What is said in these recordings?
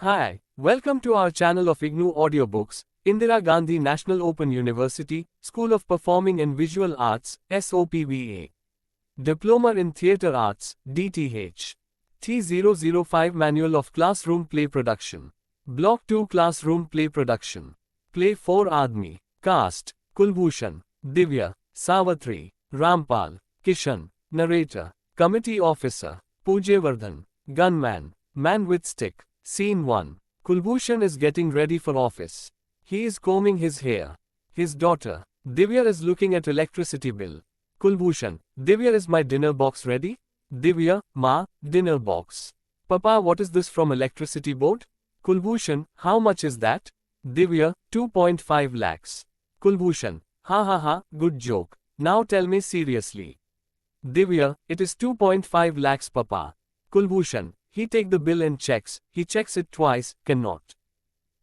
Hi, welcome to our channel of IGNOU audiobooks, Indira Gandhi National Open University, School of Performing and Visual Arts, SOPVA. Diploma in Theatre Arts, DTH. T005 Manual of Classroom Play Production. Block-2 Classroom Play Production. Play-4 Admi. Cast, Kulbhushan, Divya, Savitri, Rampal, Kishan. Narrator, Committee Officer, Pujyavardhan, Gunman, Man with Stick. Scene 1. Kulbhushan is getting ready for office. He is combing his hair. His daughter, Divya, is looking at electricity bill. Kulbhushan, Divya, is my dinner box ready? Divya, Ma, dinner box. Papa, what is this from electricity board? Kulbhushan, how much is that? Divya, 2.5 lakhs. Kulbhushan, ha ha ha, good joke. Now tell me seriously. Divya, it is 2.5 lakhs, Papa. Kulbhushan, he take the bill and checks, he checks it twice, cannot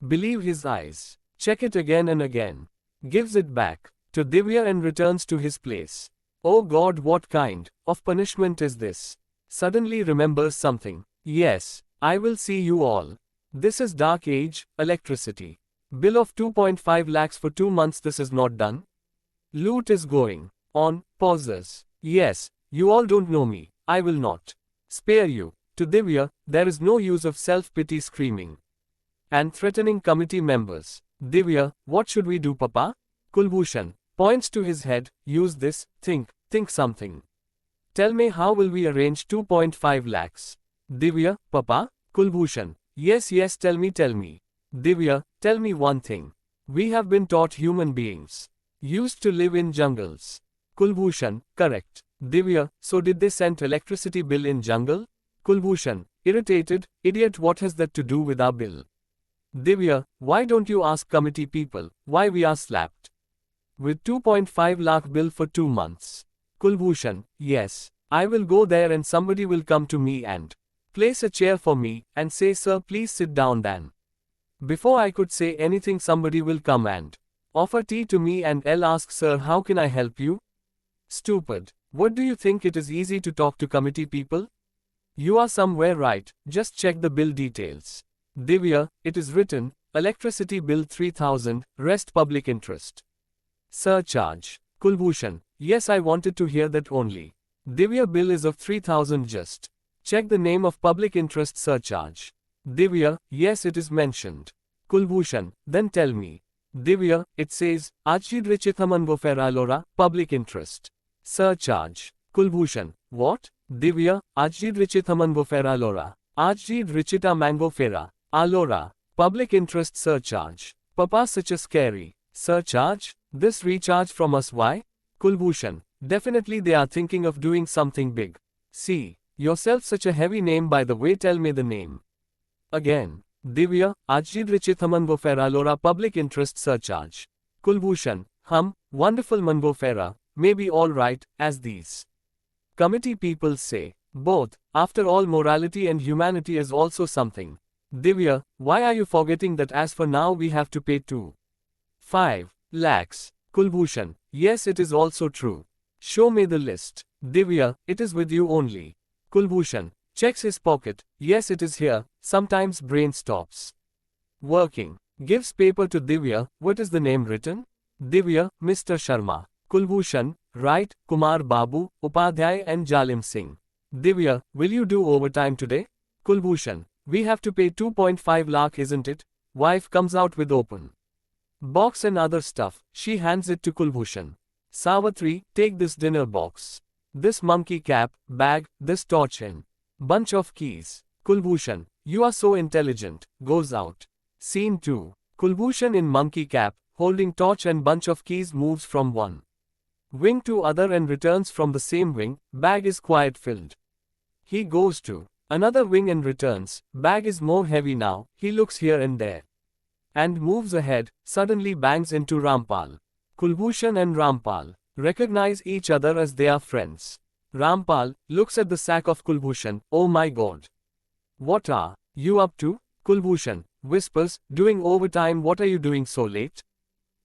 believe his eyes. Check it again and again. Gives it back to Divya and returns to his place. Oh God, what kind of punishment is this? Suddenly remembers something. Yes, I will see you all. This is dark age, electricity. Bill of 2.5 lakhs for 2 months, this is not done. Loot is going on, pauses. Yes, you all don't know me, I will not spare you. To Divya, there is no use of self-pity, screaming and threatening committee members. Divya, what should we do, Papa? Kulbhushan points to his head, use this, think something. Tell me, how will we arrange 2.5 lakhs? Divya, Papa? Kulbhushan, yes, tell me. Divya, tell me one thing. We have been taught human beings used to live in jungles. Kulbhushan, correct. Divya, so did they send electricity bill in jungle? Kulbhushan, irritated, idiot, what has that to do with our bill? Divya, why don't you ask committee people why we are slapped with 2.5 lakh bill for 2 months? Kulbhushan, yes, I will go there and somebody will come to me and place a chair for me and say, sir, please sit down. Then before I could say anything, somebody will come and offer tea to me and I'll ask, sir, how can I help you? Stupid. What do you think, it is easy to talk to committee people? You are somewhere right, just check the bill details. Divya, it is written, electricity bill 3000, rest public interest. Surcharge. Kulbhushan, yes, I wanted to hear that only. Divya, bill is of 3000, just check the name of public interest surcharge. Divya, yes, it is mentioned. Kulbhushan, then tell me. Divya, it says, Ajidrichithamanvofera public interest. Surcharge. Kulbhushan, what? Divya, Ajidrichithamanvofera Lora. Ajidrichita Mangofera. Alora. Public interest surcharge. Papa, such a scary surcharge? This recharge from us, why? Kulbhushan, definitely they are thinking of doing something big. See yourself, such a heavy name, by the way, tell me the name. Again. Divya, Ajidrichithamanvofera Lora public interest surcharge. Kulbhushan, wonderful Manvofera, may be all right, as these committee people say. Both, after all, morality and humanity is also something. Divya, why are you forgetting that as for now we have to pay 2.5 lakhs? Kulbhushan, yes, it is also true. Show me the list. Divya, it is with you only. Kulbhushan checks his pocket, yes, it is here. Sometimes brain stops working. Gives paper to Divya, what is the name written? Divya, Mr. Sharma. Kulbhushan, right, Kumar Babu, Upadhyay and Jalim Singh. Divya, will you do overtime today? Kulbhushan, we have to pay 2.5 lakh, isn't it? Wife comes out with open box and other stuff. She hands it to Kulbhushan. Savitri, take this dinner box. This monkey cap, bag, this torch and bunch of keys. Kulbhushan, you are so intelligent. Goes out. Scene 2. Kulbhushan in monkey cap, holding torch and bunch of keys, moves from one wing to other and returns from the same wing. Bag is quite filled. He goes to another wing and returns. Bag is more heavy now. He looks here and there and moves ahead. Suddenly bangs into Rampal. Kulbhushan and Rampal recognize each other as they are friends. Rampal looks at the sack of Kulbhushan. Oh my God. What are you up to? Kulbhushan whispers, doing overtime. What are you doing so late?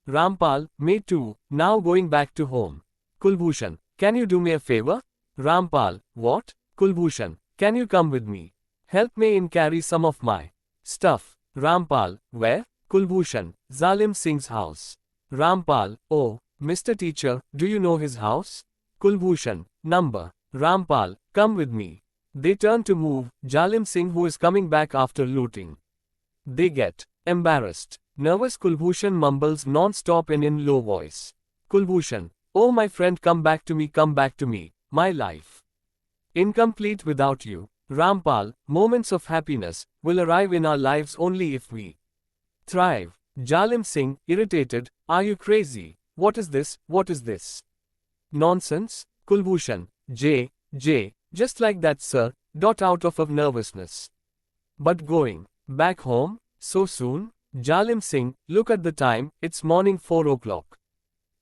Rampal, me too, now going back to home. Kulbhushan, can you do me a favor? Rampal, what? Kulbhushan, can you come with me? Help me in carry some of my Stuff. Rampal, where? Kulbhushan, Zalim Singh's house. Rampal, oh, Mr. Teacher, do you know his house? Kulbhushan, number. Rampal, come with me. They turn to move, Jalim Singh who is coming back after looting. They get embarrassed. Nervous Kulbhushan mumbles non-stop and in low voice. Kulbhushan, oh my friend, come back to me, my life. Incomplete without you. Rampal, moments of happiness, will arrive in our lives only if we thrive. Jalim Singh, irritated, are you crazy? What is this? Nonsense? Kulbhushan, J, just like that sir, out of nervousness. But going back home? So soon? Jalim Singh, look at the time, it's morning 4 o'clock.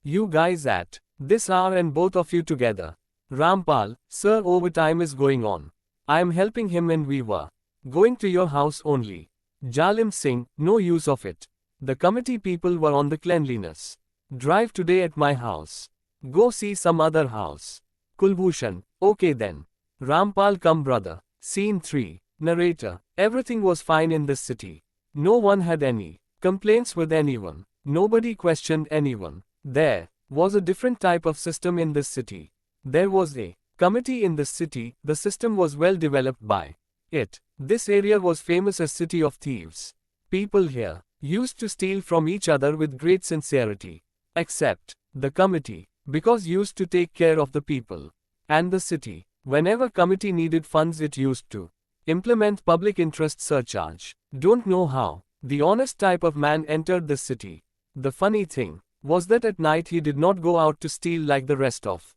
You guys at this hour and both of you together. Rampal, sir, overtime is going on. I am helping him and we were going to your house only. Jalim Singh, no use of it. The committee people were on the cleanliness drive today at my house. Go see some other house. Kulbhushan, okay then. Rampal, come brother. Scene 3. Narrator, everything was fine in this city. No one had any complaints with anyone. Nobody questioned anyone. There was a different type of system in this city. There was a committee in this city. The system was well developed by it. This area was famous as city of thieves. People here used to steal from each other with great sincerity. Except the committee, because used to take care of the people and the city. Whenever committee needed funds, it used to implement public interest surcharge. Don't know how the honest type of man entered this city. The funny thing was that at night he did not go out to steal like the rest of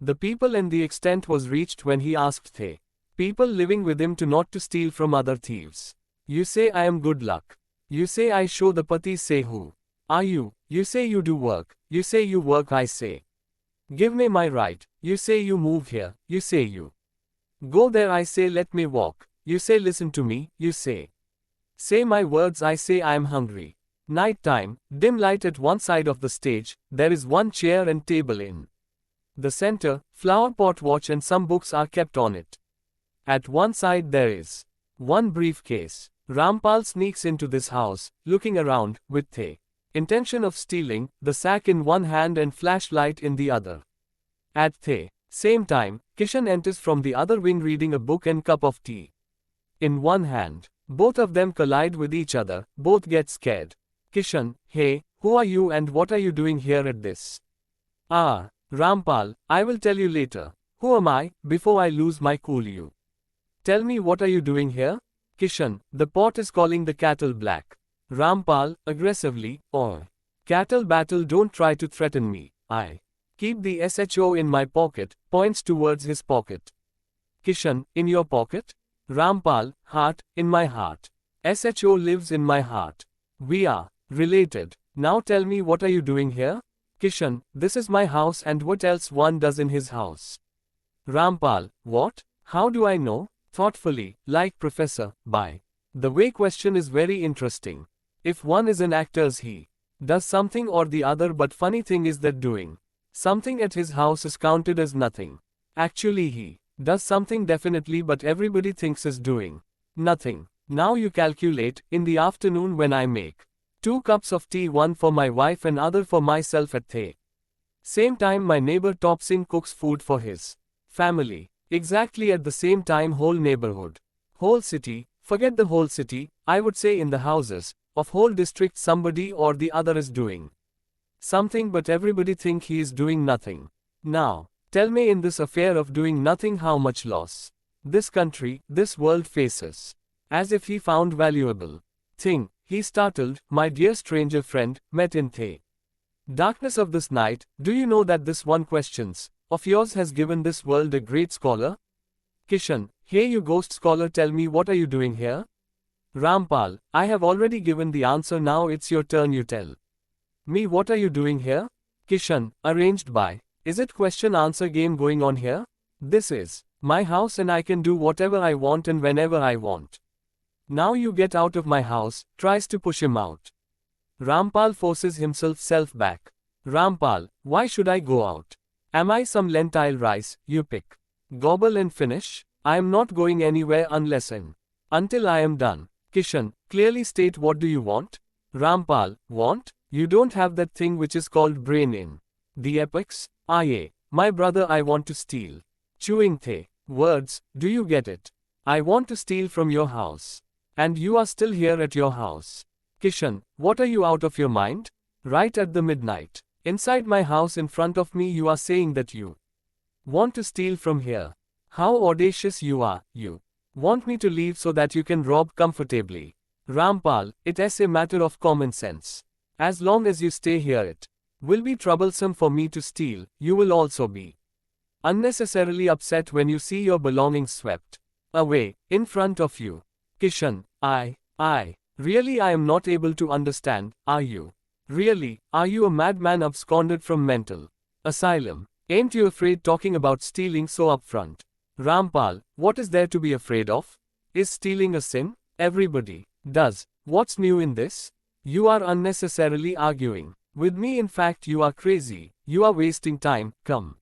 the people, and the extent was reached when he asked the people living with him to not to steal from other thieves. You say I am good luck. You say I show the pati. Say who are you? You say you do work. You say you work. I say give me my right. You say you move here. You say you go there. I say let me walk. You say listen to me. You say my words. I say I am hungry. Night time, dim light at one side of the stage. There is one chair and table in the center. Flower pot, watch and some books are kept on it. At one side there is one briefcase. Rampal sneaks into this house, looking around, with the intention of stealing, the sack in one hand and flashlight in the other. At the same time, Kishan enters from the other wing reading a book and cup of tea in one hand. Both of them collide with each other, both get scared. Kishan, hey, who are you and what are you doing here at this? Ah, Rampal, I will tell you later. Who am I, before I lose my cool you? Tell me, what are you doing here? Kishan, the pot is calling the cattle black. Rampal, aggressively, oh. Cattle battle, don't try to threaten me. I keep the SHO in my pocket, points towards his pocket. Kishan, in your pocket? Rampal, heart, in my heart. SHO lives in my heart. We are related. Now tell me, what are you doing here? Kishan, this is my house and what else one does in his house. Rampal, what? How do I know? Thoughtfully, like Professor, by the way, question is very interesting. If one is an actor's, he does something or the other, but funny thing is that doing something at his house is counted as nothing. Actually he does something definitely, but everybody thinks is doing nothing. Now you calculate, in the afternoon when I make 2 cups of tea, one for my wife and other for myself, at the same time my neighbor Top Singh cooks food for his family. Exactly at the same time whole neighborhood, whole city, forget the whole city, I would say in the houses of whole district somebody or the other is doing something, but everybody think he is doing nothing. Now, tell me, in this affair of doing nothing, how much loss this country, this world faces. As if he found valuable thing, he startled, my dear stranger friend, met in the darkness of this night. Do you know that this one questions of yours has given this world a great scholar? Kishan, hey you ghost scholar, tell me, what are you doing here? Rampal, I have already given the answer, now it's your turn, you tell me, what are you doing here? Kishan, arranged by, is it question answer game going on here? This is my house and I can do whatever I want and whenever I want. Now you get out of my house, tries to push him out. Rampal forces himself back. Rampal, why should I go out? Am I some lentil rice, you pick, gobble and finish? I am not going anywhere until I am done. Kishan, clearly state what do you want? Rampal, want? You don't have that thing which is called brain in the apex? Aye, my brother, I want to steal. Chewing the words, do you get it? I want to steal from your house. And you are still here at your house. Kishan, what are you out of your mind? Right at the midnight. Inside my house in front of me you are saying that you want to steal from here. How audacious you are, you. Want me to leave so that you can rob comfortably. Rampal, it is a matter of common sense. As long as you stay here it will be troublesome for me to steal, you will also be unnecessarily upset when you see your belongings swept away in front of you. Kishan, really I am not able to understand, are you? Really, are you a madman absconded from mental asylum? Ain't you afraid talking about stealing so upfront? Rampal, what is there to be afraid of? Is stealing a sin? Everybody does. What's new in this? You are unnecessarily arguing with me. In fact, you are crazy. You are wasting time. Come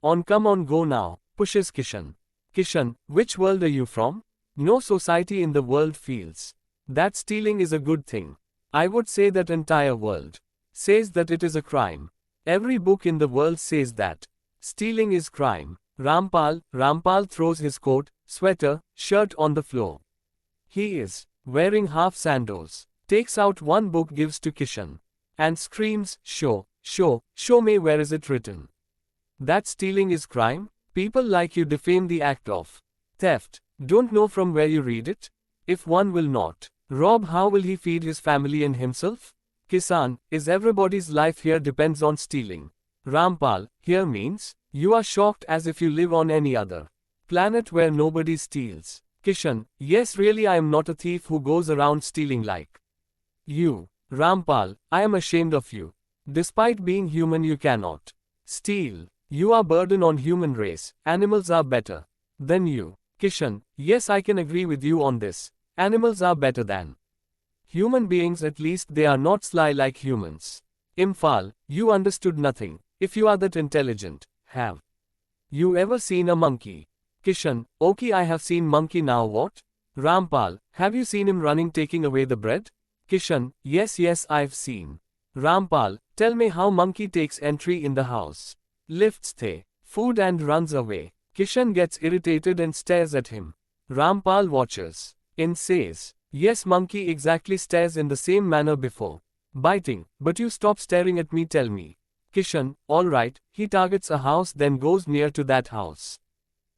on, go now. Pushes Kishan. Kishan, which world are you from? No society in the world feels that stealing is a good thing. I would say that entire world says that it is a crime. Every book in the world says that stealing is crime. Rampal throws his coat, sweater, shirt on the floor. He is wearing half sandals. Takes out one book, gives to Kishan. And screams, show me where is it written that stealing is crime? People like you defame the act of theft. Don't know from where you read it? If one will not rob, how will he feed his family and himself? Kisan, is everybody's life here depends on stealing. Rampal, here means you are shocked as if you live on any other planet where nobody steals. Kishan, yes, really I am not a thief who goes around stealing like you. Rampal, I am ashamed of you. Despite being human you cannot steal. You are burden on human race. Animals are better than you. Kishan, yes, I can agree with you on this. Animals are better than human beings, at least they are not sly like humans. Imphal, you understood nothing. If you are that intelligent, have you ever seen a monkey? Kishan, okay, I have seen monkey, now what? Rampal, have you seen him running taking away the bread? Kishan, yes, I've seen. Rampal, tell me how monkey takes entry in the house, lifts the food and runs away. Kishan gets irritated and stares at him. Rampal watches and says, yes, monkey exactly stares in the same manner before biting, but you stop staring at me, tell me. Kishan, alright, he targets a house, then goes near to that house.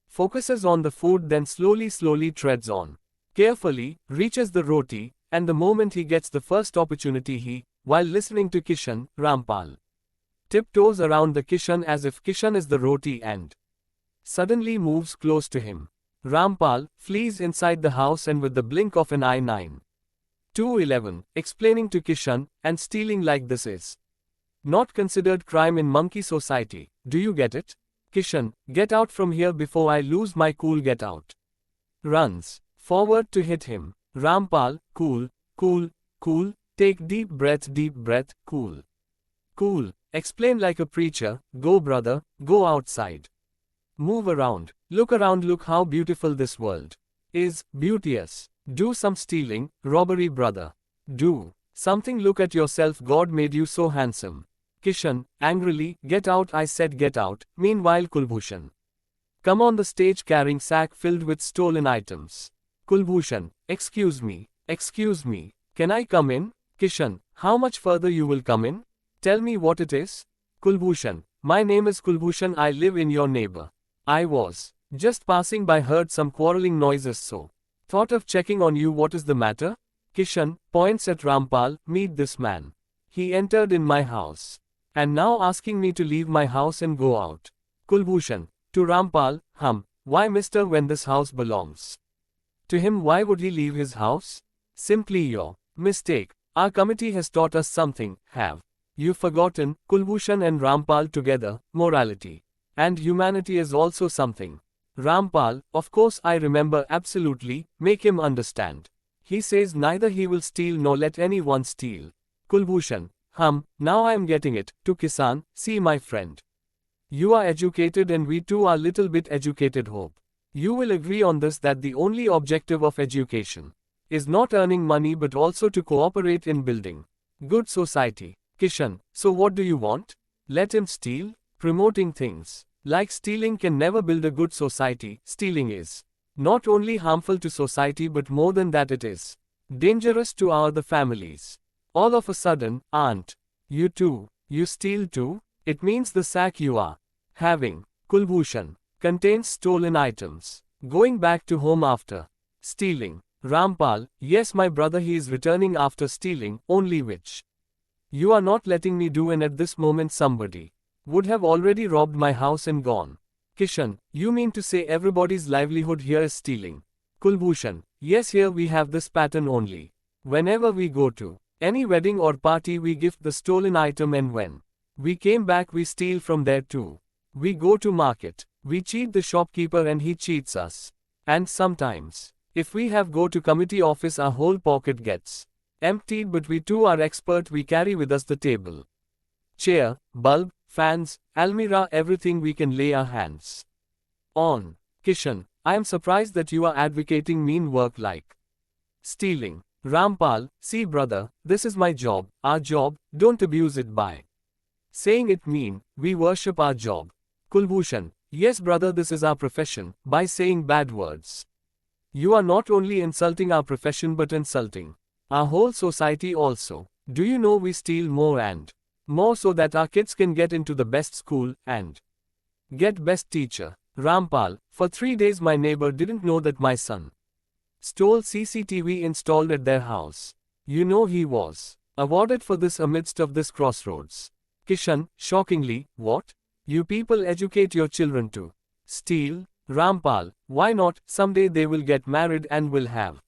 Focuses on the food, then slowly treads on. Carefully, reaches the roti, and the moment he gets the first opportunity he, while listening to Kishan, Rampal tiptoes around the Kishan as if Kishan is the roti and suddenly moves close to him. Rampal flees inside the house and with the blink of an eye 9:11, explaining to Kishan, and stealing like this is not considered crime in monkey society. Do you get it? Kishan, get out from here before I lose my cool, get out. Runs forward to hit him. Rampal, cool, take deep breath, cool. Explain like a preacher, go brother, go outside. Move around, look how beautiful this world is, beauteous. Do some stealing, robbery brother. Do something, look at yourself, God made you so handsome. Kishan, angrily, get out, I said get out. Meanwhile Kulbhushan come on the stage carrying sack filled with stolen items. Kulbhushan, excuse me, can I come in? Kishan, how much further you will come in? Tell me what it is. Kulbhushan, my name is Kulbhushan, I live in your neighbor. I was just passing by, heard some quarreling noises, so thought of checking on you, what is the matter? Kishan points at Rampal, meet this man. He entered in my house and now asking me to leave my house and go out. Kulbhushan, to Rampal, why mister, when this house belongs to him, why would he leave his house? Simply your mistake. Our committee has taught us something, have you forgotten? Kulbhushan and Rampal together, morality and humanity is also something. Rampal, of course I remember absolutely, make him understand. He says neither he will steal nor let anyone steal. Kulbhushan, now I am getting it. To Kisan, see my friend. You are educated and we too are little bit educated, hope you will agree on this, that the only objective of education is not earning money but also to cooperate in building good society. Kishan, so what do you want? Let him steal? Promoting things like stealing can never build a good society. Stealing is not only harmful to society but more than that it is dangerous to our the families. All of a sudden, aunt, you too, you steal too? It means the sack you are having, Kulbhushan, contains stolen items. Going back to home after stealing. Rampal, yes my brother, he is returning after stealing, only which you are not letting me do, and at this moment somebody would have already robbed my house and gone. Kishan, you mean to say everybody's livelihood here is stealing? Kulbhushan, yes, here we have this pattern only. Whenever we go to any wedding or party we gift the stolen item, and when we came back we steal from there too. We go to market, we cheat the shopkeeper and he cheats us. And sometimes, if we have go to committee office our whole pocket gets emptied, but we too are expert, we carry with us the table, chair, bulb, fans, almirah, everything we can lay our hands on. Kishan, I am surprised that you are advocating mean work like stealing. Rampal, see brother, this is my job, our job, don't abuse it by saying it mean, we worship our job. Kulbhushan, yes brother, this is our profession, by saying bad words. You are not only insulting our profession but insulting our whole society also. Do you know we steal more and more so that our kids can get into the best school and get best teacher? Rampal, for 3 days my neighbor didn't know that my son stole CCTV installed at their house. You know he was awarded for this amidst of this crossroads. Kishan, shockingly, what? You people educate your children to steal? Rampal, why not? Someday they will get married and will have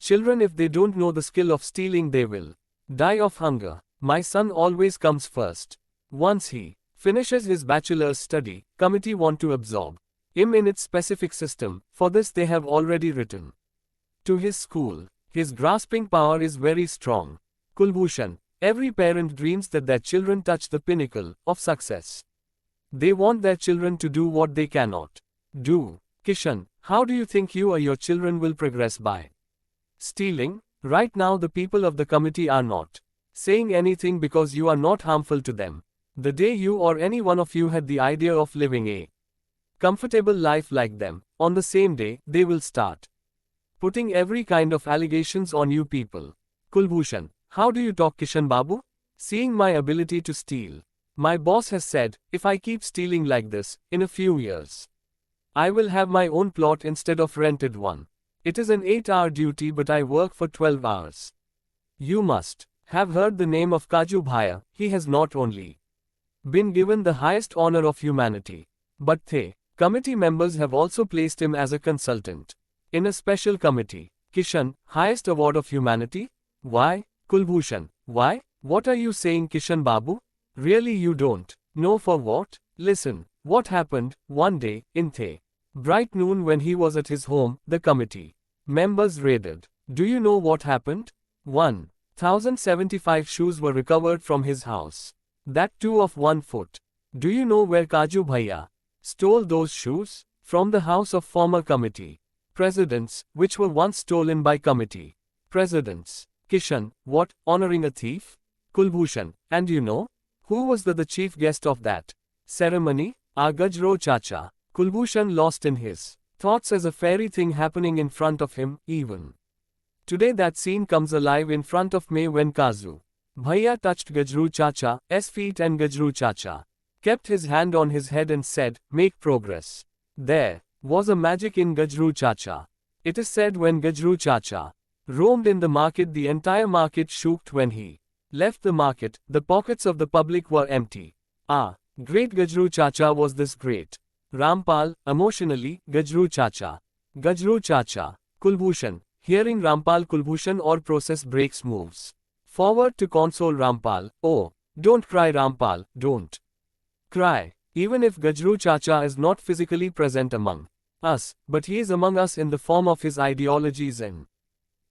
children. If they don't know the skill of stealing they will die of hunger. My son always comes first. Once he finishes his bachelor's study, committee want to absorb him in its specific system. For this they have already written to his school. His grasping power is very strong. Kulbhushan, every parent dreams that their children touch the pinnacle of success. They want their children to do what they cannot do. Kishan, how do you think you or your children will progress by stealing? Right now the people of the committee are not saying anything because you are not harmful to them. The day you or any one of you had the idea of living a comfortable life like them, on the same day, they will start putting every kind of allegations on you people. Kulbhushan, how do you talk Kishan Babu? Seeing my ability to steal. My boss has said, if I keep stealing like this, in a few years, I will have my own plot instead of rented one. It is an 8-hour duty but I work for 12 hours. You must have heard the name of Kaju Bhaiya. He has not only been given the highest honor of humanity, but the committee members have also placed him as a consultant in a special committee. Kishan, highest award of humanity? Why? Kulbhushan, why? What are you saying Kishan Babu? Really you don't know for what? Listen, what happened one day in the bright noon when he was at his home, the committee members raided. Do you know what happened? 1,075 shoes were recovered from his house. That too of 1 foot. Do you know where Kaju Bhaiya stole those shoes? From the house of former committee presidents, which were once stolen by committee presidents. Kishan, what, honoring a thief? Kulbhushan, and you know who was the chief guest of that ceremony? Our Gajro Chacha. Kulbhushan lost in his thoughts as a fairy thing happening in front of him. Even today that scene comes alive in front of me when Kaju Bhaiya touched Gajru Chacha's feet and Gajru Chacha kept his hand on his head and said, make progress. There was a magic in Gajru Chacha. It is said when Gajru Chacha roamed in the market, the entire market shook. When he left the market, the pockets of the public were empty. Ah, great Gajru Chacha was this great. Rampal, emotionally, Gajru Chacha. Gajru Chacha. Kulbhushan, hearing Rampal. Kulbhushan or process breaks moves forward to console Rampal. Oh, don't cry Rampal, don't cry. Even if Gajru Chacha is not physically present among us, but he is among us in the form of his ideologies and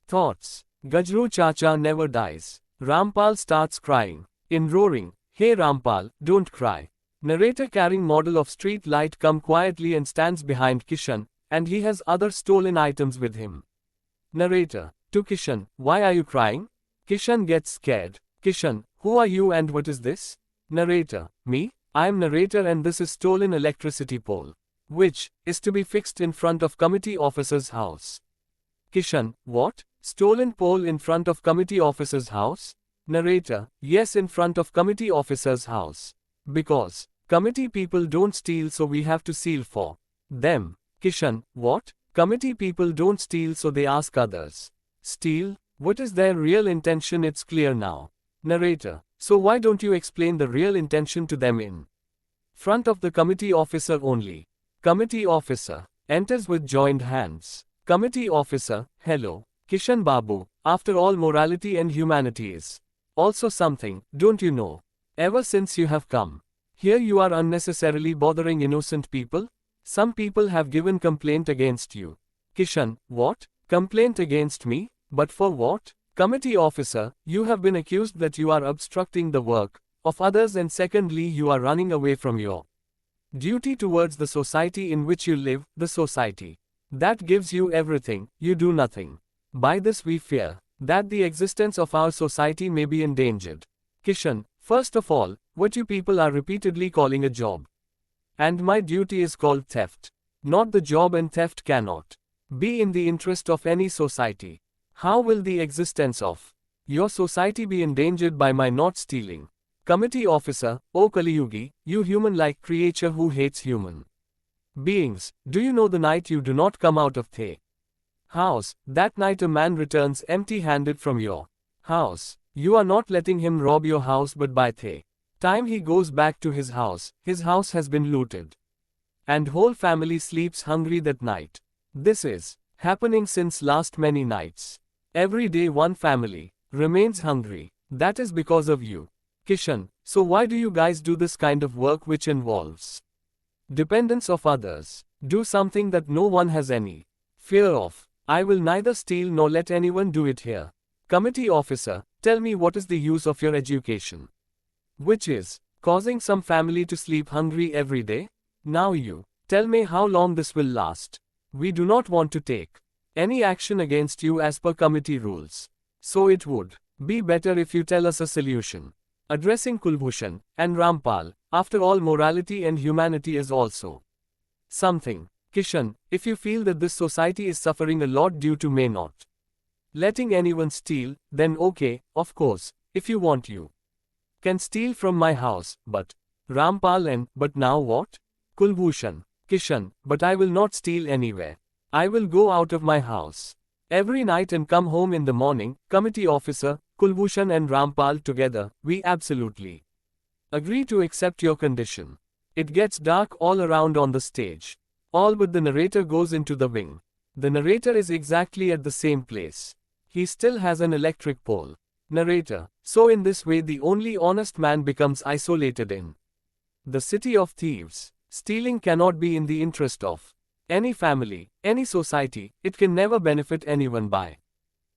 thoughts. Gajru Chacha never dies. Rampal starts crying. In roaring, hey Rampal, don't cry. Narrator carrying model of street light come quietly and stands behind Kishan, and he has other stolen items with him. Narrator, To Kishan, why are you crying? Kishan gets scared. Kishan, who are you and what is this? Narrator, me? I am narrator and this is stolen electricity pole. Which is to be fixed in front of committee officer's house. Kishan, what? Stolen pole in front of committee officer's house? Narrator, yes, in front of committee officer's house. Because committee people don't steal, so we have to steal for them. Kishan, what? Committee people don't steal, so they ask others. Steal? What is their real intention? It's clear now. Narrator, so why don't you explain the real intention to them in front of the committee officer only? Committee officer enters with joined hands. Committee officer, hello. Kishan Babu, after all, morality and humanity is also something, don't you know? Ever since you have come here, you are unnecessarily bothering innocent people. Some people have given complaint against you. Kishan, what? Complaint against me? But for what? Committee officer, you have been accused that you are obstructing the work of others, and secondly, you are running away from your duty towards the society in which you live, the society that gives you everything, you do nothing. By this we fear that the existence of our society may be endangered. Kishan, first of all, what you people are repeatedly calling a job. And my duty is called theft. Not the job, and theft cannot be in the interest of any society. How will the existence of your society be endangered by my not stealing? Committee officer, O Kaliyugi, you human-like creature who hates human beings, do you know the night you do not come out of the house, that night a man returns empty-handed from your house. You are not letting him rob your house, but by the time he goes back to his house has been looted. And whole family sleeps hungry that night. This is happening since last many nights. Every day one family remains hungry. That is because of you. Kishan, so why do you guys do this kind of work which involves dependence of others? Do something that no one has any fear of. I will neither steal nor let anyone do it here. Committee officer, tell me, what is the use of your education? Which is causing some family to sleep hungry every day? Now you tell me how long this will last. We do not want to take any action against you as per committee rules. So it would be better if you tell us a solution. Addressing Kulbhushan and Rampal, after all, morality and humanity is also something. Kishan, if you feel that this society is suffering a lot due to may not letting anyone steal, then okay, of course, if you want, you can steal from my house, but Rampal and, but now what? Kulbhushan, Kishan, but I will not steal anywhere. I will go out of my house every night and come home in the morning. Committee officer, Kulbhushan and Rampal together, we absolutely agree to accept your condition. It gets dark all around on the stage. All but the narrator goes into the wing. The narrator is exactly at the same place. He still has an electric pole. Narrator, so in this way the only honest man becomes isolated in the city of thieves. Stealing cannot be in the interest of any family, any society. It can never benefit anyone by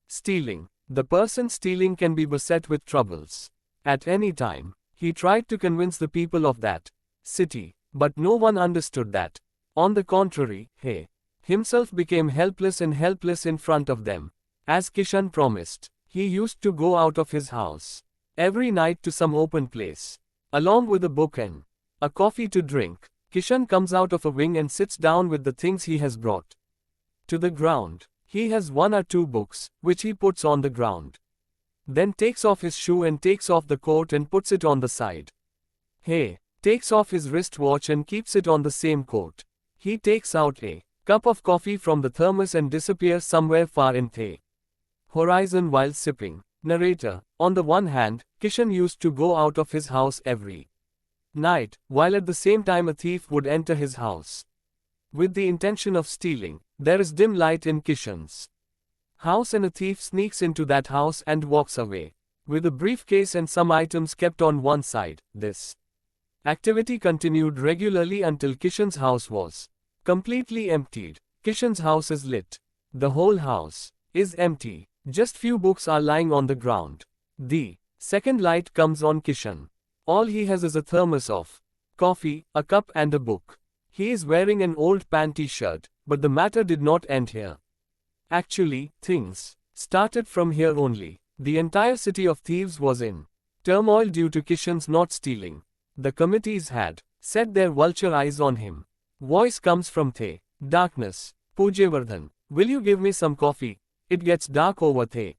stealing. The person stealing can be beset with troubles at any time. He tried to convince the people of that city, but no one understood that. On the contrary, he himself became helpless and helpless in front of them. As Kishan promised, he used to go out of his house every night to some open place, along with a book and a coffee to drink. Kishan comes out of a wing and sits down with the things he has brought to the ground. He has 1 or 2 books, which he puts on the ground. Then takes off his shoe and takes off the coat and puts it on the side. He takes off his wristwatch and keeps it on the same coat. He takes out a cup of coffee from the thermos and disappears somewhere far in the horizon while sipping. Narrator, on the one hand, Kishan used to go out of his house every night, while at the same time a thief would enter his house with the intention of stealing. There is dim light in Kishan's house and a thief sneaks into that house and walks away with a briefcase and some items kept on one side. This activity continued regularly until Kishan's house was completely emptied. Kishan's house is lit. The whole house is empty. Just few books are lying on the ground. The second light comes on Kishan. All he has is a thermos of coffee, a cup and a book. He is wearing an old panty shirt, but the matter did not end here. Actually, things Started from here only. The entire city of thieves was in turmoil due to Kishan's not stealing. The committees had set their vulture eyes on him. Voice comes from The darkness. Pujyavardhan, will you give me some coffee? It gets dark over The.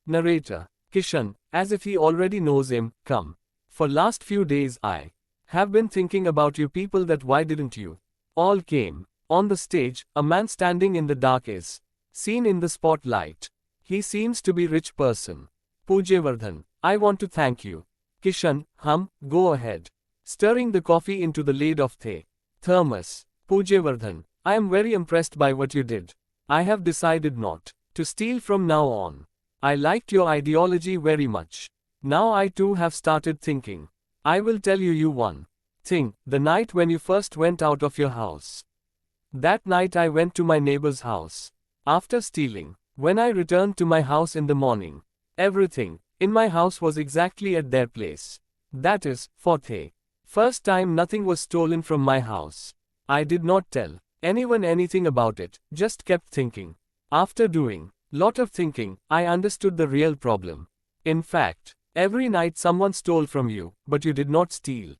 Narrator. Kishan, as if he already knows him, come. For last few days I have been thinking about you people, that why didn't you all came. On the stage, a man standing in the dark is seen in the spotlight. He seems to be rich person. Pujyavardhan, I want to thank you. Kishan, go ahead. Stirring the coffee into the lid of The thermos. Pujyavardhan, I am very impressed by what you did. I have decided not to steal from now on. I liked your ideology very much. Now I too have started thinking. I will tell you one thing. The night when you first went out of your house. That night I went to my neighbor's house. After stealing, when I returned to my house in the morning, everything in my house was exactly at their place. That is, for The first time nothing was stolen from my house. I did not tell anyone anything about it, just kept thinking. After doing lot of thinking, I understood the real problem. In fact, every night someone stole from you, but you did not steal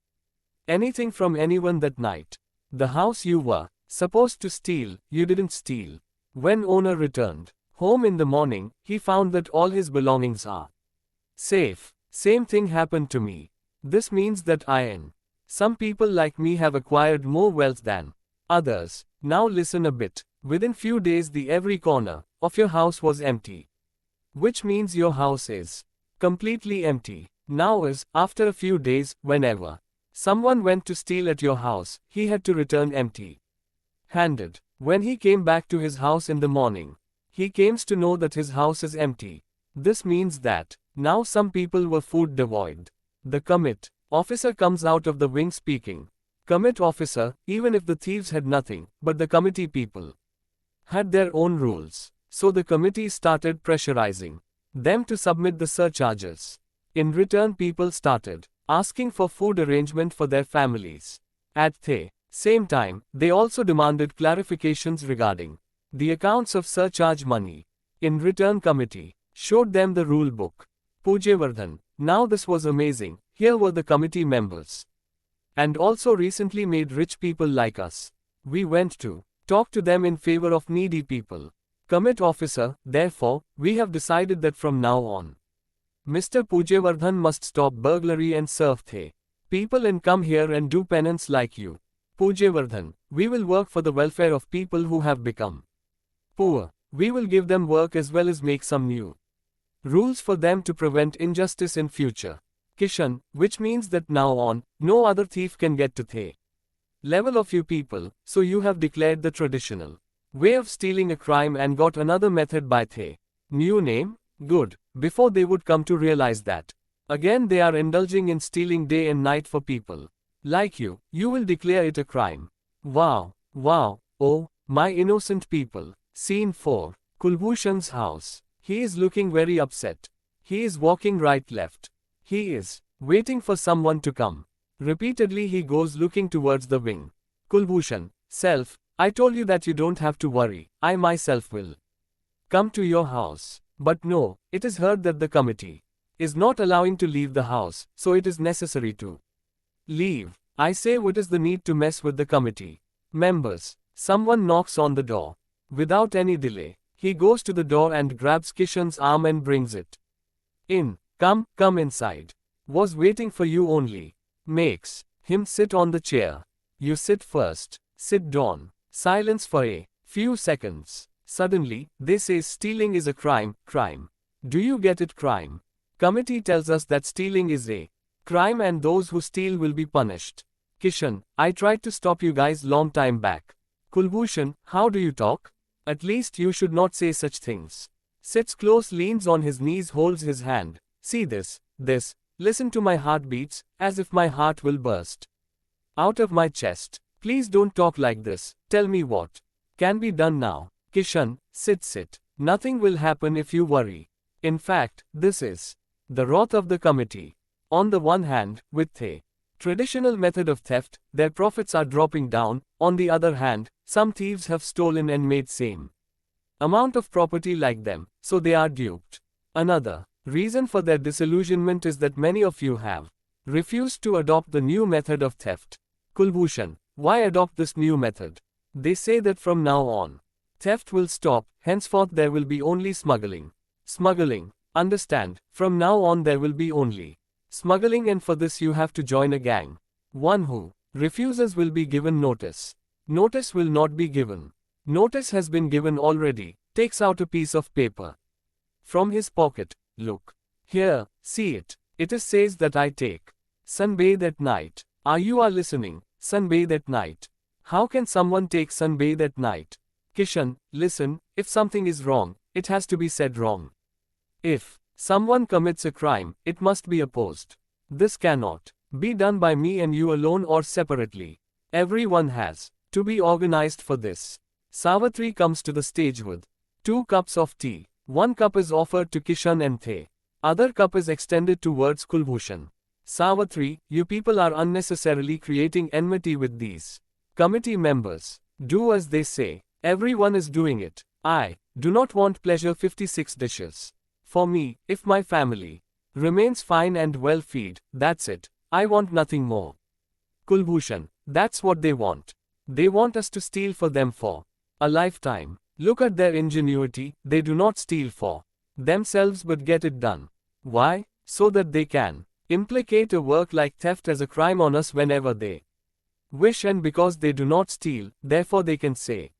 anything from anyone that night. The house you were supposed to steal, you didn't steal. When owner returned home in the morning, he found that all his belongings are safe. Same thing happened to me. This means that some people like me have acquired more wealth than others. Now listen a bit. Within few days every corner of your house was empty. Which means your house is completely empty. Now after a few days, whenever someone went to steal at your house, he had to return empty handed. When he came back to his house in the morning, he came to know that his house is empty. This means that now some people were food devoid. The commit officer comes out of the wing speaking. Commit officer, even if the thieves had nothing, but the committee people had their own rules. So the committee started pressurizing them to submit the surcharges. In return, people started asking for food arrangement for their families. At the same time, they also demanded clarifications regarding the accounts of surcharge money. In return, committee showed them the rule book. Pujyavardhan, now this was amazing. Here were the committee members. And also recently made rich people like us. We went to talk to them in favor of needy people. Commit officer, therefore, we have decided that from now on, Mr. Pujyavardhan must stop burglary and serve The people and come here and do penance like you. Pujyavardhan, we will work for the welfare of people who have become poor. We will give them work as well as make some new rules for them to prevent injustice in future. Kishan, which means that now on, no other thief can get to The level of you people, so you have declared the traditional way of stealing a crime and got another method by The new name? Good. Before they would come to realize that again they are indulging in stealing day and night for people like you will declare it a crime. Wow, oh, my innocent people. Scene 4. Kulbhushan's house. He is looking very upset. He is walking right left. He is waiting for someone to come. Repeatedly he goes looking towards the wing. Kulbhushan, self, I told you that you don't have to worry, I myself will come to your house. But no, it is heard that the committee is not allowing to leave the house, so it is necessary to leave. I say, what is the need to mess with the committee members? Someone knocks on the door. Without any delay, he goes to the door and grabs Kishan's arm and brings it in. Come inside. Was waiting for you only. Makes him sit on the chair. You sit first. Sit down. Silence for a few seconds. Suddenly, they say stealing is a crime. Do you get it? Crime. Committee tells us that stealing is a crime and those who steal will be punished. Kishan, I tried to stop you guys long time back. Kulbhushan, how do you talk? At least you should not say such things. Sits close, leans on his knees, holds his hand. See this. Listen to my heartbeats, as if my heart will burst out of my chest. Please don't talk like this. Tell me what can be done now. Kishan, sit. Nothing will happen if you worry. In fact, this is the wrath of the committee. On the one hand, with the traditional method of theft, their profits are dropping down. On the other hand, some thieves have stolen and made same amount of property like them, so they are duped. Another reason for their disillusionment is that many of you have refused to adopt the new method of theft. Kulbhushan, why adopt this new method? They say that from now on, theft will stop, henceforth there will be only smuggling. Smuggling. Understand, from now on there will be only smuggling, and for this you have to join a gang. One who refuses will be given notice. Notice will not be given. Notice has been given already. Takes out a piece of paper from his pocket. Look. Here, see it. It is says that I take. Sunbathe at night. You are listening. Sunbathe at night. How can someone take sunbathe at night? Kishan, listen, if something is wrong, it has to be said wrong. If someone commits a crime, it must be opposed. This cannot be done by me and you alone or separately. Everyone has to be organized for this. Savitri comes to the stage with 2 cups of tea. 1 cup is offered to Kishan and The other cup is extended towards Kulbhushan. Savitri, you people are unnecessarily creating enmity with these committee members. Do as they say. Everyone is doing it. I do not want pleasure 56 dishes. For me, if my family remains fine and well fed, that's it. I want nothing more. Kulbhushan, that's what they want. They want us to steal for them for a lifetime. Look at their ingenuity, they do not steal for themselves but get it done. Why? So that they can implicate a work like theft as a crime on us whenever they wish, and because they do not steal, therefore they can say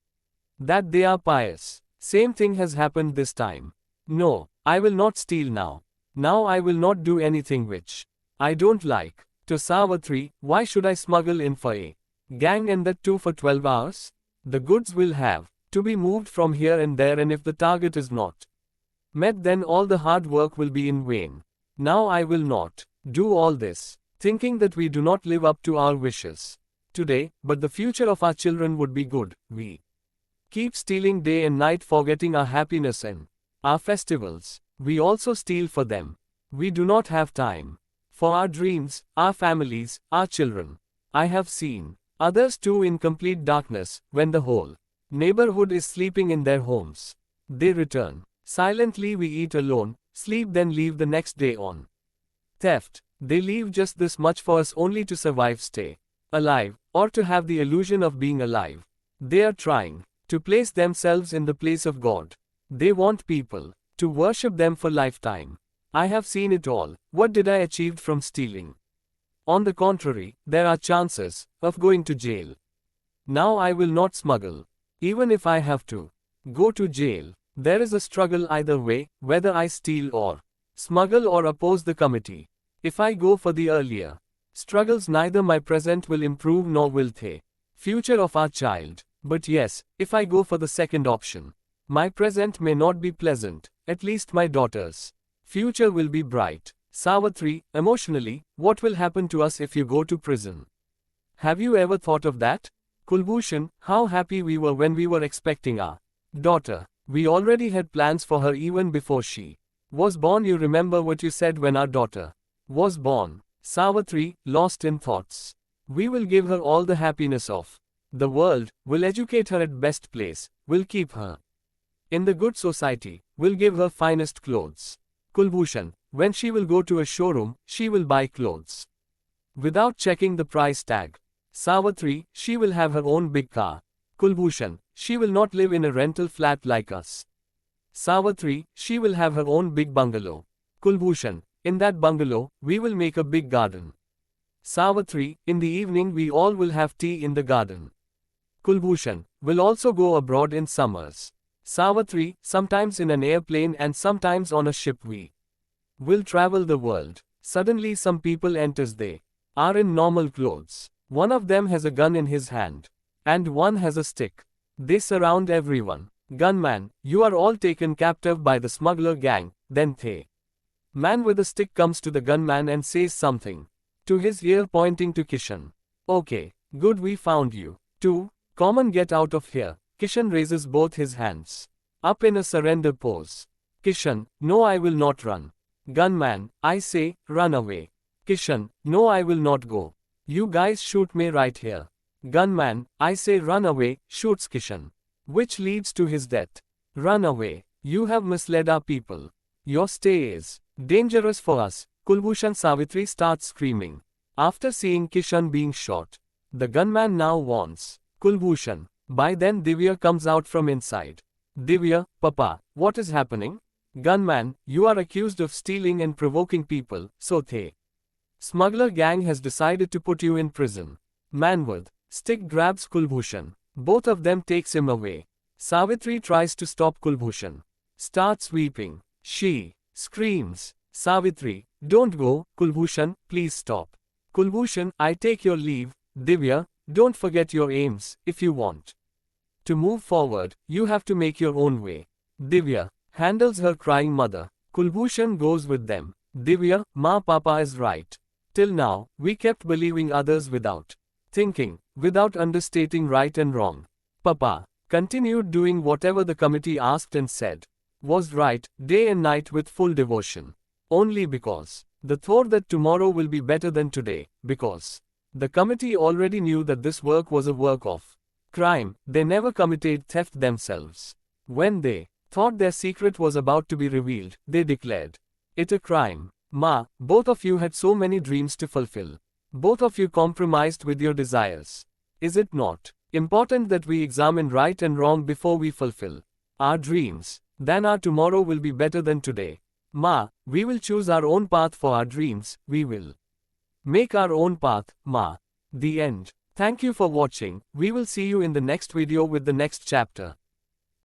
that they are pious. Same thing has happened this time. No, I will not steal now. Now I will not do anything which I don't like. To Savitri, why should I smuggle in for a gang, and that too for 12 hours? The goods will have to be moved from here and there, and if the target is not met, then all the hard work will be in vain. Now I will not do all this, thinking that we do not live up to our wishes today, but the future of our children would be good. We keep stealing day and night, forgetting our happiness and our festivals. We also steal for them. We do not have time for our dreams, our families, our children. I have seen others too in complete darkness, when the whole neighborhood is sleeping in their homes. They return. Silently we eat alone, sleep, then leave the next day on theft. They leave just this much for us only to survive, stay alive, or to have the illusion of being alive. They are trying to place themselves in the place of God. They want people to worship them for lifetime. I have seen it all. What did I achieve from stealing? On the contrary, there are chances of going to jail. Now I will not smuggle. Even if I have to go to jail, there is a struggle either way, whether I steal or smuggle or oppose the committee. If I go for the earlier struggles, neither my present will improve nor will the future of our child. But yes, if I go for the second option, my present may not be pleasant, at least my daughter's future will be bright. Savitri, emotionally, what will happen to us if you go to prison? Have you ever thought of that? Kulbhushan, how happy we were when we were expecting our daughter. We already had plans for her even before she was born. You remember what you said when our daughter was born. Savitri, lost in thoughts. We will give her all the happiness of the world, will educate her at best place, will keep her in the good society, will give her finest clothes. Kulbhushan, when she will go to a showroom, she will buy clothes without checking the price tag. Savitri, she will have her own big car. Kulbhushan, she will not live in a rental flat like us. Savitri, she will have her own big bungalow. Kulbhushan, in that bungalow, we will make a big garden. Savitri, in the evening we all will have tea in the garden. Kulbhushan, will also go abroad in summers. Savitri, sometimes in an airplane and sometimes on a ship we will travel the world. Suddenly some people enters, they are in normal clothes. One of them has a gun in his hand. And one has a stick. They surround everyone. Gunman, you are all taken captive by the smuggler gang. Then the man with a stick comes to the gunman and says something to his ear, pointing to Kishan. Okay, good, we found you. 2. Common, get out of here. Kishan raises both his hands up in a surrender pose. Kishan, no, I will not run. Gunman, I say, run away. Kishan, no, I will not go. You guys shoot me right here. Gunman, I say, run away, shoots Kishan, which leads to his death. Run away. You have misled our people. Your stay is dangerous for us. Kulbhushan Savitri starts screaming. After seeing Kishan being shot, the gunman now warns Kulbhushan. By then Divya comes out from inside. Divya, Papa, what is happening? Gunman, you are accused of stealing and provoking people, so the smuggler gang has decided to put you in prison. Manwad, stick grabs Kulbhushan. Both of them takes him away. Savitri tries to stop Kulbhushan. Starts weeping. She screams. Savitri, don't go, Kulbhushan, please stop. Kulbhushan, I take your leave. Divya, don't forget your aims, if you want to move forward, you have to make your own way. Divya handles her crying mother. Kulbhushan goes with them. Divya, Ma Papa is right. Till now, we kept believing others without thinking, without understating right and wrong. Papa continued doing whatever the committee asked and said was right, day and night with full devotion. Only because the thought that tomorrow will be better than today, because the committee already knew that this work was a work of crime, they never committed theft themselves. When they thought their secret was about to be revealed, they declared it a crime. Ma, both of you had so many dreams to fulfill. Both of you compromised with your desires. Is it not important that we examine right and wrong before we fulfill our dreams? Then our tomorrow will be better than today. Ma, we will choose our own path for our dreams, we will make our own path, Ma. The end. Thank you for watching. We will see you in the next video with the next chapter.